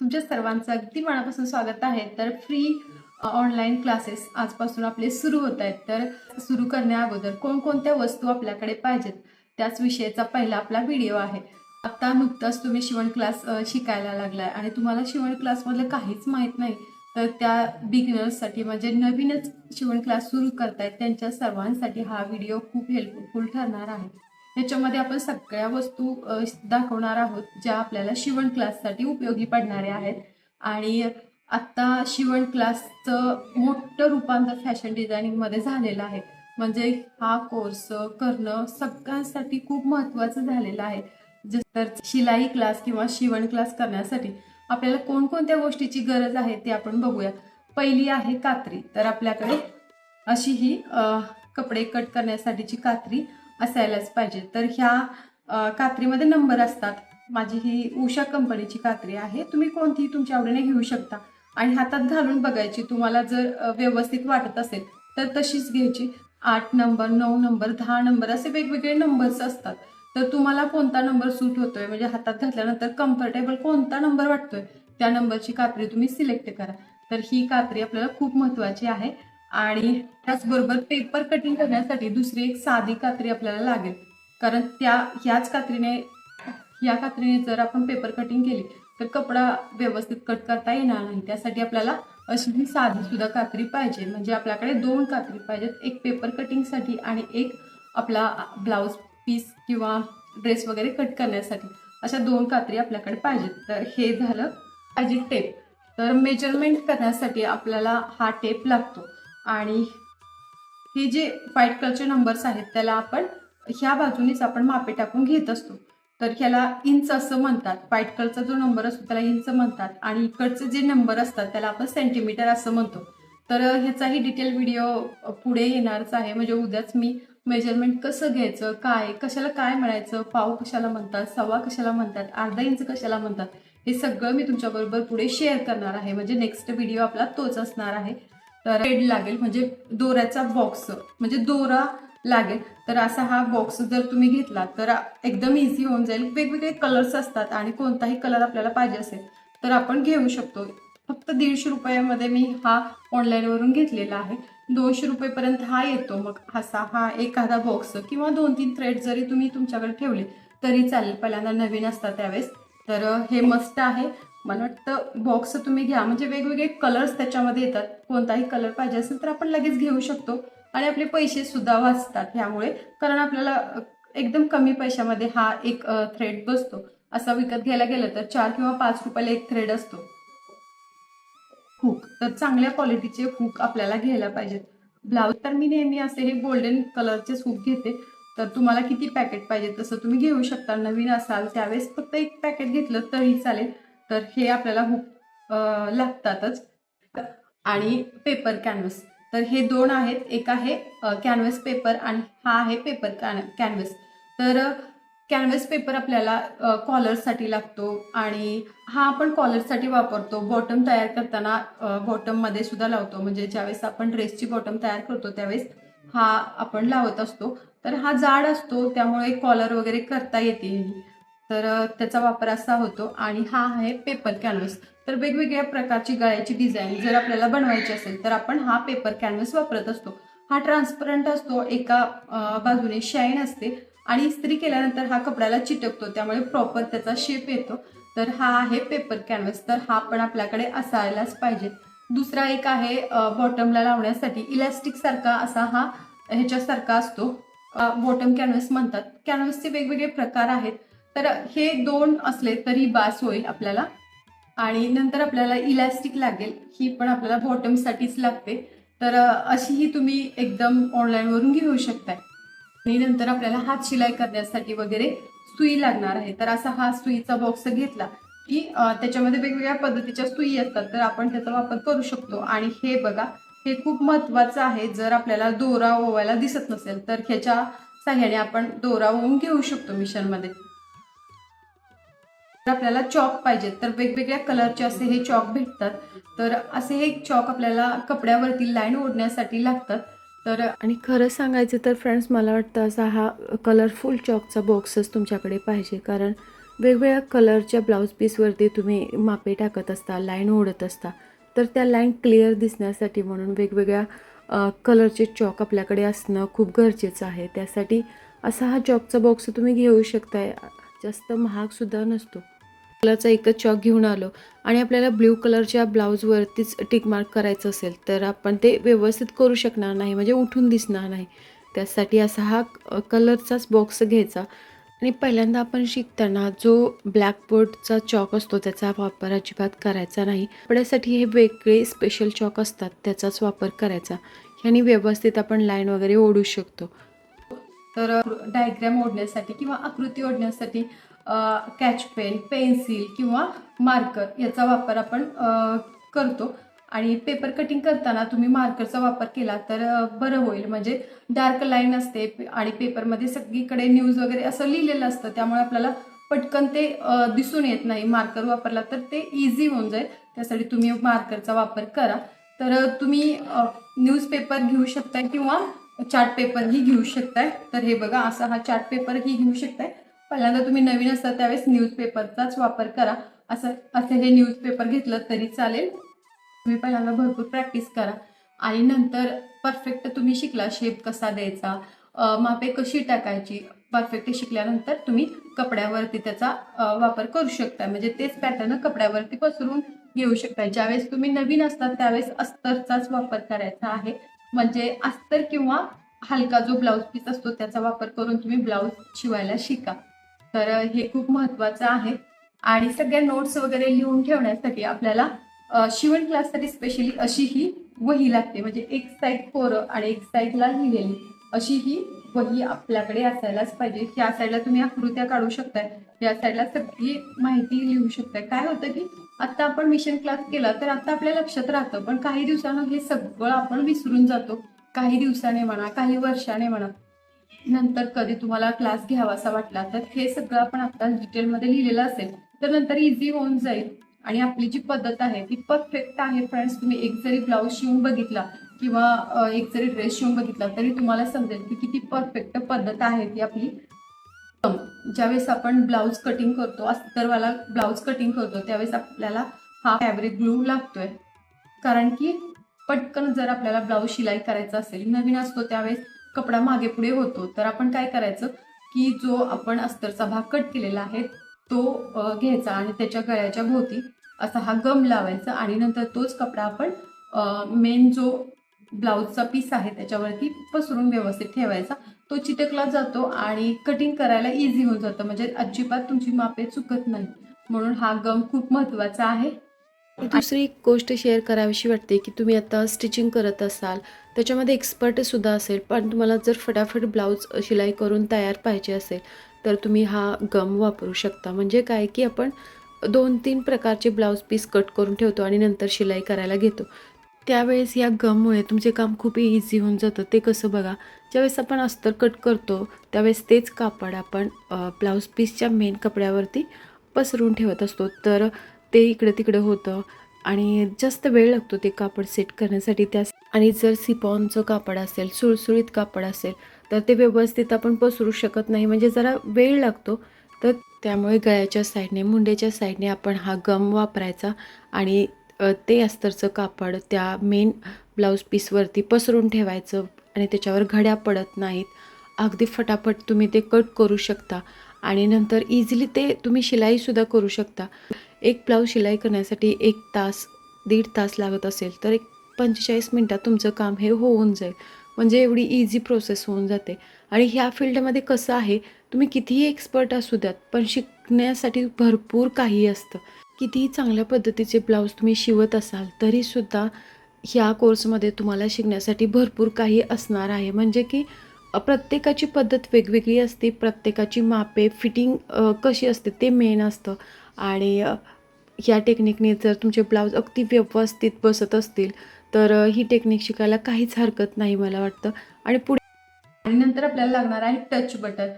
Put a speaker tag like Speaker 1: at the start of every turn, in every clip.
Speaker 1: तुमच्या सर्वांचं अगदी मनापासून स्वागत आहे। तर फ्री ऑनलाईन क्लासेस आजपासून आपले सुरू होत आहेत। तर सुरू करण्या अगोदर कोणकोणत्या वस्तू आपल्याकडे पाहिजेत त्याच विषयाचा पहिला आपला व्हिडिओ आहे। आता नुकताच तुम्ही शिवण क्लास शिकायला लागलाय आणि तुम्हाला शिवण क्लासमधलं काहीच माहीत नाही, तर त्या बिगिनर्ससाठी म्हणजे नवीनच शिवण क्लास सुरू करतायत त्यांच्या सर्वांसाठी हा व्हिडिओ खूप हेल्पफुल ठरणार आहे। याच्यामध्ये आपण सगळ्या वस्तू दाखवणार आहोत ज्या आपल्याला शिवण क्लाससाठी उपयोगी पडणाऱ्या आहेत। आणि आता शिवण क्लासचं मोठं रूपांतर फॅशन डिझायनिंगमध्ये झालेलं आहे। म्हणजे हा कोर्स करणं सगळ्यांसाठी खूप महत्त्वाचं झालेलं आहे। तर शिलाई क्लास किंवा शिवण क्लास करण्यासाठी आपल्याला कोणकोणत्या गोष्टीची गरज आहे ते आपण बघूया। पहिली आहे कात्री। तर आपल्याकडे अशी ही कपडे कट करण्यासाठीची कात्री असायलाच पाहिजे। तर ह्या कात्रीमध्ये नंबर असतात। माझी ही उषा कंपनीची कात्री आहे, तुम्ही कोणतीही तुमच्या आवडीने घेऊ शकता आणि हातात घालून बघायची। तुम्हाला जर व्यवस्थित वाटत असेल तर तशीच घ्यायची। 8 नंबर, 9 नंबर, 10 नंबर असे वेगवेगळे नंबर्स असतात। तर तुम्हाला कोणता नंबर सूट होतोय म्हणजे हातात घातल्यानंतर कम्फर्टेबल कोणता नंबर वाटतोय त्या नंबरची कात्री तुम्ही सिलेक्ट करा। तर ही कात्री आपल्याला खूप महत्त्वाची आहे। आणि त्याचबरोबर पेपर कटिंग करण्यासाठी दुसरी एक साधी कात्री आपल्याला लागेल, कारण ह्याच कात्रीने या कात्रीने जर आपण पेपर कटिंग केली तर कपडा व्यवस्थित कट करता येणार नाही। त्यासाठी आपल्याला अशी ही साधी सुद्धा कात्री पाहिजे। म्हणजे आपल्याकडे 2 कात्री पाहिजेत, एक पेपर कटिंगसाठी आणि एक आपला ब्लाउज पीस किंवा ड्रेस वगैरे कट करण्यासाठी। अशा 2 कात्री आपल्याकडे पाहिजेत। तर हे झालं पाहिजे टेप। तर मेजरमेंट करण्यासाठी आपल्याला हा टेप लागतो आणि हे जे व्हाईट कलरचे नंबर्स आहेत त्याला आपण ह्या बाजूनेच आपण मापे टाकून घेत असतो। तर ह्याला इंच असं म्हणतात। व्हाईट कलरचा जो नंबर असतो त्याला इंच म्हणतात आणि इकडचे जे नंबर असतात त्याला आपण सेंटीमीटर असं म्हणतो। तर ह्याचाही डिटेल व्हिडिओ पुढे येणारच आहे। म्हणजे उद्याच मी मेजरमेंट कसं घ्यायचं, काय कशाला काय म्हणायचं, पाव कशाला म्हणतात, सव्वा कशाला म्हणतात, अर्धा इंच कशाला म्हणतात, हे सगळं मी तुमच्याबरोबर पुढे शेअर करणार आहे। म्हणजे नेक्स्ट व्हिडिओ आपला तोच असणार आहे। तर थ्रेड लागेल म्हणजे दोऱ्याचा बॉक्स, म्हणजे दोरा लागेल। तर असा हा बॉक्स जर तुम्ही घेतला तर एकदम इझी होऊन जाईल। वेगवेगळे कलर्स असतात आणि कोणताही कलर आपल्याला पाहिजे असेल तर आपण घेऊ शकतो। फक्त 150 रुपयामध्ये मी हा ऑनलाईनवरून घेतलेला आहे। 200 रुपयेपर्यंत हा येतो। मग असा हा एखादा बॉक्स किंवा 2-3 थ्रेड जरी तुम्ही तुमच्याकडे ठेवले तरी चालेल, पहिल्यांदा नवीन असतात त्यावेळेस। तर हे मस्त आहे। मला वाटतं बॉक्स तुम्ही घ्या, म्हणजे वेगवेगळे कलर्स त्याच्यामध्ये येतात। कोणताही कलर पाहिजे असेल तर आपण लगेच घेऊ शकतो आणि आपले पैसे सुद्धा वाचतात ह्यामुळे, कारण आपल्याला एकदम कमी पैशामध्ये हा एक थ्रेड बसतो। असा विकत घ्यायला गेलं तर 4 किंवा 5 रुपयाला एक थ्रेड असतो। हुक तर चांगल्या क्वालिटीचे हुक आपल्याला घ्यायला पाहिजेत। ब्लाउज तर मी नेहमी असे हे गोल्डन कलरचे हुक घेते। तर तुम्हाला किती पॅकेट पाहिजे तसं तुम्ही घेऊ शकता। नवीन असाल त्यावेळेस फक्त एक पॅकेट घेतलं तरी चालेल। तर हे आपल्याला हुक लागतातच। आणि पेपर कॅनव्हास, तर हे 2 आहेत। एक आहे कॅनव्हास पेपर आणि हा आहे पेपर कॅनव्हास। तर कॅनव्हास पेपर आपल्याला कॉलरसाठी लागतो आणि हा आपण कॉलरसाठी वापरतो। बॉटम तयार करताना बॉटममध्ये सुद्धा लावतो, म्हणजे ज्यावेळेस आपण ड्रेसची बॉटम तयार करतो त्यावेळेस हा आपण लावत असतो। तर हा जाड असतो त्यामुळे कॉलर वगैरे करता येते। तर त्याचा वापर असा होतो। आणि हा आहे पेपर कॅनव्हास। तर वेगवेगळ्या प्रकारची गळ्याची डिझाईन जर आपल्याला बनवायची असेल तर आपण हा पेपर कॅनव्हास वापरत असतो। हा ट्रान्सपरंट असतो, एका बाजूने शाईन असते आणि इस्त्री केल्यानंतर हा कपड्याला चिटकतो, त्यामुळे प्रॉपर त्याचा शेप येतो। तर हा आहे पेपर कॅनव्हास। तर हा पण आपल्याकडे असायलाच पाहिजे। दुसरा एक आहे बॉटमला लावण्यासाठी इलास्टिक सारखा असा हा ह्याच्यासारखा असतो, बॉटम कॅनव्हास म्हणतात। कॅनव्हासचे वेगवेगळे प्रकार आहेत। तर हे 2 असले तरी बास होईल आपल्याला। आणि नंतर आपल्याला इलास्टिक लागेल, ही पण आपल्याला बॉटमसाठीच लागते। तर अशी ही तुम्ही एकदम ऑनलाईनवरून घेऊ शकताय। आणि नंतर आपल्याला हात शिलाई करण्यासाठी वगैरे सुई लागणार आहे। तर असा हा सुईचा बॉक्स घेतला की त्याच्यामध्ये वेगवेगळ्या पद्धतीच्या सुई असतात, तर आपण त्याचा वापर करू शकतो। आणि हे बघा, हे खूप महत्त्वाचं आहे। जर आपल्याला दोरा ओवायला दिसत नसेल तर ह्याच्या साह्याने आपण दोरा ओवून घेऊ शकतो मिशनमध्ये। आपल्याला चॉक पाहिजे तर वेगवेगळ्या कलरचे असे हे चॉक भेटतात। तर असे हे चॉक आपल्याला कपड्यावरती लाईन ओढण्यासाठी लागतात। तर आणि खरं सांगायचं तर फ्रेंड्स, मला वाटतं असा हा कलरफुल चॉकचा बॉक्सच तुमच्याकडे पाहिजे, कारण
Speaker 2: वेगवेगळ्या कलरच्या ब्लाऊज पीसवरती तुम्ही मापे टाकत असता, लाईन ओढत असता, तर त्या लाईन क्लिअर दिसण्यासाठी म्हणून वेगवेगळ्या कलरचे चॉक आपल्याकडे असणं खूप गरजेचं आहे. त्यासाठी असा हा चॉकचा बॉक्स तुम्ही घेऊ शकताय. जास्त महागसुद्धा नसतो. कलरचा एकच चॉक घेऊन आलो आणि आपल्याला ब्ल्यू कलरच्या ब्लाऊजवरतीच टिक मार्क करायचं असेल तर आपण ते व्यवस्थित करू शकणार नाही, म्हणजे उठून दिसणार नाही. त्यासाठी असा हा कलरचाच बॉक्स घ्यायचा आणि पहिल्यांदा आपण शिकताना जो ब्लॅकबोर्डचा चॉक असतो त्याचा वापर अजिबात करायचा नाही. कपड्यासाठी हे वेगळे स्पेशल चॉक असतात, त्याचाच वापर करायचा. ह्याने व्यवस्थित आपण लाईन वगैरे ओढू शकतो.
Speaker 1: तर डायग्राम ओढण्यासाठी किंवा आकृती ओढण्यासाठी कॅच पेन, पेन्सिल किंवा मार्कर याचा वापर आपण करतो. आणि पेपर कटिंग करताना तुम्ही मार्करचा वापर केला तर बरं होईल. म्हणजे डार्क लाईन असते आणि पेपरमध्ये सगळीकडे न्यूज वगैरे असं लिहिलेलं असतं, त्यामुळे आपल्याला पटकन ते दिसून येत नाही. मार्कर वापरला तर ते इझी होऊन जाईल. त्यासाठी तुम्ही मार्करचा वापर करा. तर तुम्ही न्यूजपेपर घेऊ शकता किंवा चार्ट पेपर ही घेऊ शकताय. तर हे बघा, असा हा चार्ट पेपर ही घेऊ शकताय. पहिल्यांदा तुम्ही नवीन असता त्यावेळेस न्यूजपेपरचाच वापर करा. असे हे न्यूजपेपर घेतलं तरी चालेल. तुम्ही पहिल्यांदा भरपूर प्रॅक्टिस करा आणि नंतर परफेक्ट तुम्ही शिकला शेप कसा द्यायचा, मापे कशी टाकायची. परफेक्ट शिकल्यानंतर तुम्ही कपड्यावरती त्याचा वापर करू शकता. म्हणजे तेच पॅटर्न कपड्यावरती पसरून घेऊ शकता. ज्यावेळेस तुम्ही नवीन असतात त्यावेळेस अस्तरचाच वापर करायचा आहे. म्हणजे अस्तर किंवा हलका जो ब्लाऊज पीस असतो त्याचा वापर करून तुम्ही ब्लाऊज शिवायला शिका. तर हे खूप महत्त्वाचं आहे. आणि सगळ्या नोट्स वगैरे लिहून ठेवण्यासाठी आपल्याला शिवण क्लाससाठी स्पेशली अशी ही वही लागते. म्हणजे एक साईड कोरं आणि एक साईडला लिहिलेली अशी ही वही आपल्याकडे असायलाच पाहिजे. ह्या साईडला तुम्ही आकृत्या काढू शकताय, या साईडला सगळी माहिती लिहू शकताय. काय होतं की आता आपण मिशन क्लास केला तर आता आपल्या लक्षात राहतं, पण काही दिवसानं हे सगळं आपण विसरून जातो. काही दिवसाने म्हणा, काही वर्षाने म्हणा, नंतर कधी तुम्हाला क्लास घ्यावासा वाटला तर हे सगळं आपण आता डिटेलमध्ये लिहिलेलं असेल तर नंतर इझी होऊन जाईल. आणि आपली जी पद्धत आहे ती परफेक्ट आहे फ्रेंड्स. तुम्ही एक जरी ब्लाऊज शिवून बघितला किंवा एक जरी ड्रेस शिवून बघितला तरी तुम्हाला समजेल की किती परफेक्ट पद्धत आहे ती आपली. ज्यावेळेस आपण ब्लाऊज कटिंग करतो, अस्तरवाला ब्लाऊज कटिंग करतो, त्यावेळेस आपल्याला हा फॅब्रिक ग्लू लागतोय. कारण की पटकन जर आपल्याला ब्लाऊज शिलाई करायचा असेल, नवीन असतो त्यावेळेस कपडा मागे पुढे होतो, तर आपण काय करायचं की जो आपण अस्तरचा भाग कट केलेला आहे तो घ्यायचा आणि त्याच्या गळ्याच्या भोवती असा हा गम लावायचा आणि नंतर तोच कपडा आपण मेन जो ब्लाऊजचा पीस आहे त्याच्यावरती पसरून व्यवस्थित ठेवायचा. तो चिटकला जातो आणि कटिंग करायला इझी होऊन जातं. म्हणजे अजिबात तुमची मापे चुकत नाही. म्हणून हा गम खूप महत्त्वाचा आहे.
Speaker 2: दुसरी एक गोष्ट शेअर करावीशी वाटते की तुम्ही आता स्टिचिंग करत असाल, त्याच्यामध्ये एक्सपर्टसुद्धा असेल, पण तुम्हाला जर फटाफट ब्लाऊज शिलाई करून तयार पाहिजे असेल तर तुम्ही हा गम वापरू शकता. म्हणजे काय की आपण 2-3 प्रकारचे ब्लाऊज पीस कट करून ठेवतो आणि नंतर शिलाई करायला घेतो. त्यावेळेस या गममुळे तुमचे काम खूप इझी होऊन जातं. ते कसं बघा, ज्यावेळेस आपण अस्तर कट करतो त्यावेळेस तेच कापड आपण ब्लाऊज पीसच्या मेन कपड्यावरती पसरून ठेवत असतो, तर ते इकडं-तिकडं होतं आणि जास्त वेळ लागतो ते कापड सेट करण्यासाठी. आणि जर सिफॉनचं कापड असेल, सुळसुळीत कापड असेल, तर ते व्यवस्थित आपण पसरू शकत नाही, म्हणजे जरा वेळ लागतो. तर त्यामुळे गळ्याच्या साईडने, मुंड्याच्या साईडने आपण हा गम वापरायचा आणि ते अस्तरचं कापड त्या मेन ब्लाऊज पीसवरती पसरून ठेवायचं आणि त्याच्यावर घड्या पडत नाहीत. अगदी फटाफट तुम्ही ते कट करू शकता आणि नंतर इझिली ते तुम्ही शिलाईसुद्धा करू शकता. एक ब्लाऊज शिलाई करण्यासाठी 1 तास, 1.5 तास लागत असेल तर एक 45 मिनटात तुमचं काम हे होऊन जाईल. म्हणजे एवढी इझी प्रोसेस होऊन जाते. आणि ह्या फील्डमध्ये कसं आहे, तुम्ही कितीही एक्सपर्ट असू द्यात, पण शिकण्यासाठी भरपूर काही असतं. कितीही चांगल्या पद्धतीचे ब्लाऊज तुम्ही शिवत असाल तरीसुद्धा ह्या कोर्समध्ये तुम्हाला शिकण्यासाठी भरपूर काही असणार आहे. म्हणजे की प्रत्येकाची पद्धत वेगवेगळी असते, प्रत्येकाची मापे, फिटिंग कशी असते ते मेन असतं. आणि ह्या टेक्निकने जर तुमचे ब्लाऊज अगदी व्यवस्थित बसत असतील तर ही टेक्निक शिकायला काहीच हरकत नाही मला वाटतं. आणि
Speaker 1: आणि नंतर आपल्याला लागणार आहे टच बटन.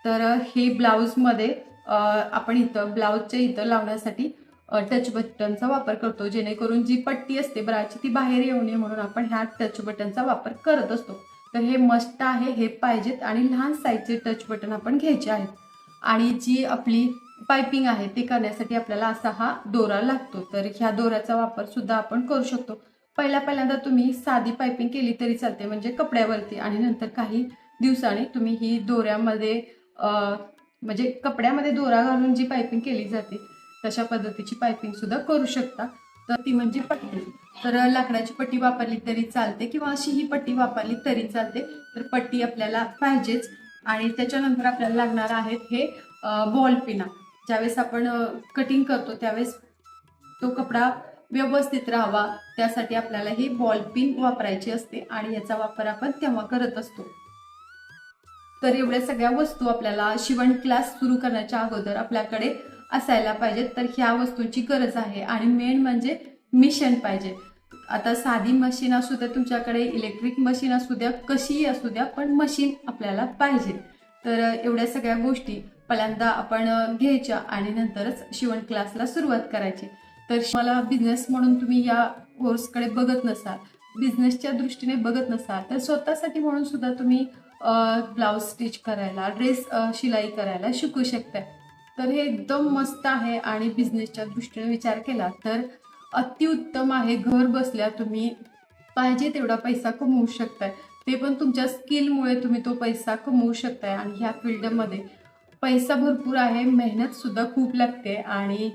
Speaker 1: तर हे ब्लाऊजमध्ये आपण इथं ब्लाऊजच्या इथं लावण्यासाठी टच बटनचा वापर करतो, जेणेकरून जी पट्टी असते ब्राची ती बाहेर येऊ नये म्हणून आपण ह्या टच बटनचा वापर करत असतो. तर हे मस्ट आहे, हे पाहिजेत आणि लहान साईजचे टच बटन आपण घ्यायचे आहेत. आणि जी आपली पायपिंग आहे ते करण्यासाठी आपल्याला असा हा दोरा लागतो. तर ह्या दोऱ्याचा वापर सुद्धा आपण करू शकतो. पहिल्यांदा तुम्ही साधी पायपिंग केली तरी चालते, म्हणजे कपड्यावरती, आणि नंतर काही दिवसांनी तुम्ही ही दोऱ्यामध्ये म्हणजे कपड्यामध्ये दोरा घालून जी पायपिंग केली जाते तशा पद्धतीची पायपिंग सुद्धा करू शकता. तर ती म्हणजे पट्टी. तर लाकडाची पट्टी वापरली तरी चालते किंवा अशी ही पट्टी वापरली तरी चालते. तर पट्टी आपल्याला पाहिजेच. आणि त्याच्यानंतर आपल्याला लागणार आहेत हे बॉल पिना. ज्यावेळेस आपण कटिंग करतो त्यावेळेस तो कपडा व्यवस्थित राहावा त्यासाठी आपल्याला ही बॉल पिन वापरायची असते आणि याचा वापर आपण तेव्हा करत असतो. तर एवढ्या सगळ्या वस्तू आपल्याला शिवण क्लास सुरू करण्याच्या अगोदर आपल्याकडे असायला पाहिजेत. तर ह्या वस्तूंची गरज आहे आणि मेन म्हणजे मिशन पाहिजे. आता साधी मशीन असू द्या तुमच्याकडे, इलेक्ट्रिक मशीन असू द्या, कशीही असू द्या, पण मशीन आपल्याला पाहिजे. तर एवढ्या सगळ्या गोष्टी पहिल्यांदा आपण घ्यायच्या आणि नंतरच शिवण क्लासला सुरुवात करायची. तर मला बिझनेस म्हणून तुम्ही या कोर्सकडे बघत नसाल, बिझनेसच्या दृष्टीने बघत नसाल, तर स्वतःसाठी म्हणून सुद्धा तुम्ही ब्लाउज स्टिच करायला, ड्रेस शिलाई करायला शिकू शकताय. तर हे एकदम मस्त आहे आणि बिझनेसच्या दृष्टीने विचार केला तर अतिउत्तम आहे. घर बसल्या तुम्ही पाहिजे तेवढा पैसा कमवू शकताय. ते पण तुमच्या स्किलमुळे तुम्ही तो पैसा कमवू शकताय. आणि ह्या फील्डमध्ये पैसा भरपूर आहे, मेहनत सुद्धा खूप लागते आणि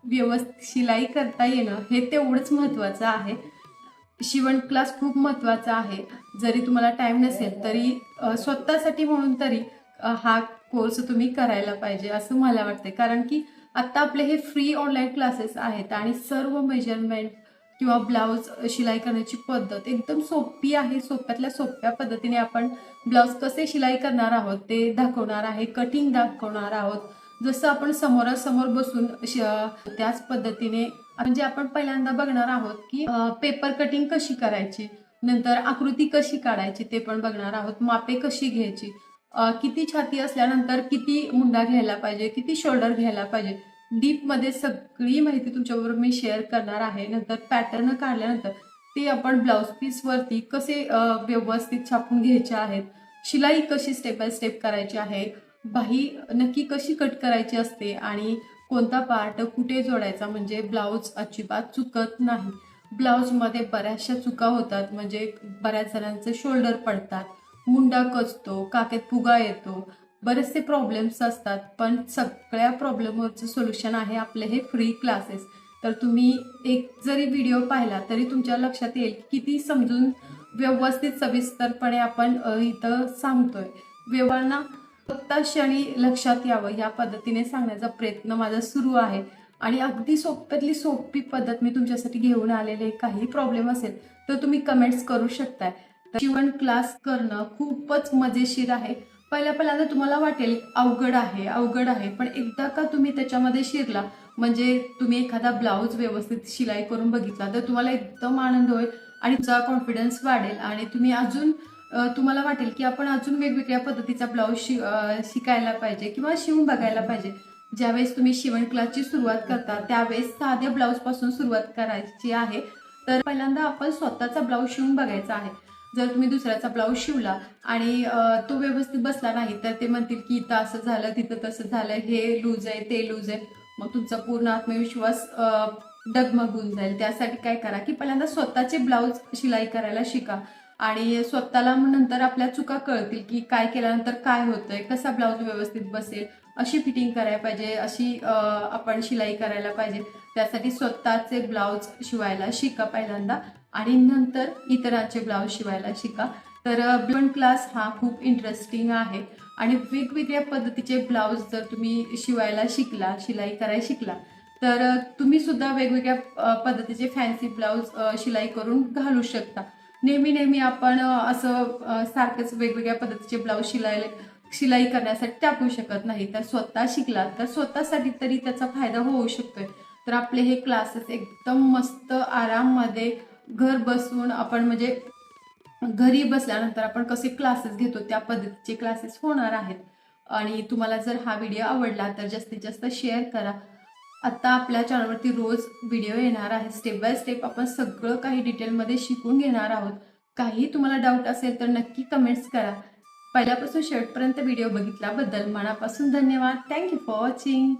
Speaker 1: व्यवस्थित शिलाई करता येणं हे तेवढंच महत्त्वाचं आहे. शिवण क्लास खूप महत्त्वाचा आहे. जरी तुम्हाला टाईम नसेल तरी स्वतःसाठी म्हणून तरी हा कोर्स तुम्ही करायला पाहिजे असं मला वाटते. कारण की आत्ता आपले हे फ्री ऑनलाईन क्लासेस आहेत आणि सर्व मेजरमेंट किंवा ब्लाऊज शिलाई करण्याची पद्धत एकदम सोपी आहे. सोप्यातल्या सोप्या पद्धतीने आपण ब्लाऊज कसे शिलाई करणार आहोत ते दाखवणार आहे, कटिंग दाखवणार आहोत. जसं आपण समोरासमोर बसून त्याच पद्धतीने म्हणजे आपण पहिल्यांदा बघणार आहोत की पेपर कटिंग कशी करायची, नंतर आकृती कशी काढायची ते पण बघणार आहोत, मापे कशी घ्यायची, किती छाती असल्यानंतर किती मुंडा घ्यायला पाहिजे, किती शोल्डर घ्यायला पाहिजे, डीपमध्ये सगळी माहिती तुमच्याबरोबर मी शेअर करणार आहे. नंतर पॅटर्न काढल्यानंतर ते आपण ब्लाऊज पीसवरती कसे व्यवस्थित छापून घ्यायचे आहेत, शिलाई कशी स्टेप बाय स्टेप करायची आहे, बाही नक्की कशी कट करायची असते आणि कोणता पार्ट कुठे जोडायचा म्हणजे ब्लाऊज अजिबात चुकत नाही. ब्लाऊजमध्ये बऱ्याचशा चुका होतात, म्हणजे बऱ्याच जणांचे शोल्डर पडतात, मुंडा कचतो, काखेत फुगा येतो, बरेचसे प्रॉब्लेम्स असतात. पण सगळ्या प्रॉब्लेमवरचं सोल्युशन आहे आपले हे फ्री क्लासेस. तर तुम्ही एक जरी व्हिडिओ पाहिला तरी तुमच्या लक्षात येईल किती समजून व्यवस्थित सविस्तरपणे आपण इथं सांगतोय. व्यवहारांना फक्त क्षणी लक्षात यावं या पद्धतीने सांगण्याचा प्रयत्न माझा सुरू आहे. आणि अगदी सोप्यातली सोपी पद्धत मी तुमच्यासाठी घेऊन आलेले. काही प्रॉब्लेम असेल तर तुम्ही कमेंट्स करू शकताय. शिवण क्लास करणं खूपच मजेशीर आहे. पहिल्यांदा तुम्हाला वाटेल अवघड आहे अवघड आहे, पण एकदा का तुम्ही त्याच्यामध्ये शिरला, म्हणजे तुम्ही एखादा ब्लाऊज व्यवस्थित शिलाई करून बघितला तर तुम्हाला एकदम आनंद होईल आणि तुमचा कॉन्फिडन्स वाढेल आणि तुम्ही अजून तुम्हाला वाटेल की आपण अजून वेगवेगळ्या पद्धतीचा ब्लाऊज शिकायला पाहिजे किंवा शिवून बघायला पाहिजे. ज्यावेळेस तुम्ही शिवण क्लासची सुरुवात करता त्यावेळेस साध्या ब्लाऊजपासून सुरुवात करायची आहे. तर पहिल्यांदा आपण स्वतःचा ब्लाऊज शिवून बघायचा आहे. जर तुम्ही दुसऱ्याचा ब्लाऊज शिवला आणि तो व्यवस्थित बसला नाही तर ते म्हणतील की इथं असं झालं, तिथं तसं झालं, हे लूज आहे, ते लूज आहे. मग तुमचा पूर्ण आत्मविश्वास डगमगून जाईल. त्यासाठी काय करा की पहिल्यांदा स्वतःचे ब्लाऊज शिलाई करायला शिका आणि स्वतःला नंतर आपल्या चुका कळतील की काय केल्यानंतर काय होतंय, कसा ब्लाऊज व्यवस्थित बसेल, अशी फिटिंग करायला पाहिजे, अशी आपण शिलाई करायला पाहिजे. त्यासाठी स्वतःचे ब्लाऊज शिवायला शिका पहिल्यांदा आणि नंतर इतरांचे ब्लाऊज शिवायला शिका. तर शिवण क्लास हा खूप इंटरेस्टिंग आहे आणि वेगवेगळ्या पद्धतीचे ब्लाऊज जर तुम्ही शिवायला शिकला, शिलाई करायला शिकला तर तुम्ही सुद्धा वेगवेगळ्या पद्धतीचे फॅन्सी ब्लाऊज शिलाई करून घालू शकता. नेहमी आपण असं सारखंच वेगवेगळ्या पद्धतीचे ब्लाऊज शिलाई करण्यासाठी टाकू शकत नाही. तर स्वतः शिकला तर स्वतःसाठी तरी त्याचा फायदा होऊ शकतोय. तर आपले हे क्लासेस एकदम मस्त आराममध्ये घर बसून आपण म्हणजे घरी बसल्यानंतर आपण कसे क्लासेस घेतो त्या पद्धतीचे क्लासेस होणार आहेत. आणि तुम्हाला जर हा व्हिडिओ आवडला तर जास्तीत जास्त शेअर करा. आता आपल्या चॅनलवरती रोज व्हिडिओ येणार आहे. स्टेप बाय स्टेप आपण सगळं काही डिटेलमध्ये शिकून घेणार आहोत. काही तुम्हाला डाऊट असेल तर नक्की कमेंट्स करा. पहिल्यापासून शेवटपर्यंत व्हिडिओ बघितल्याबद्दल मनापासून धन्यवाद. Thank you for watching.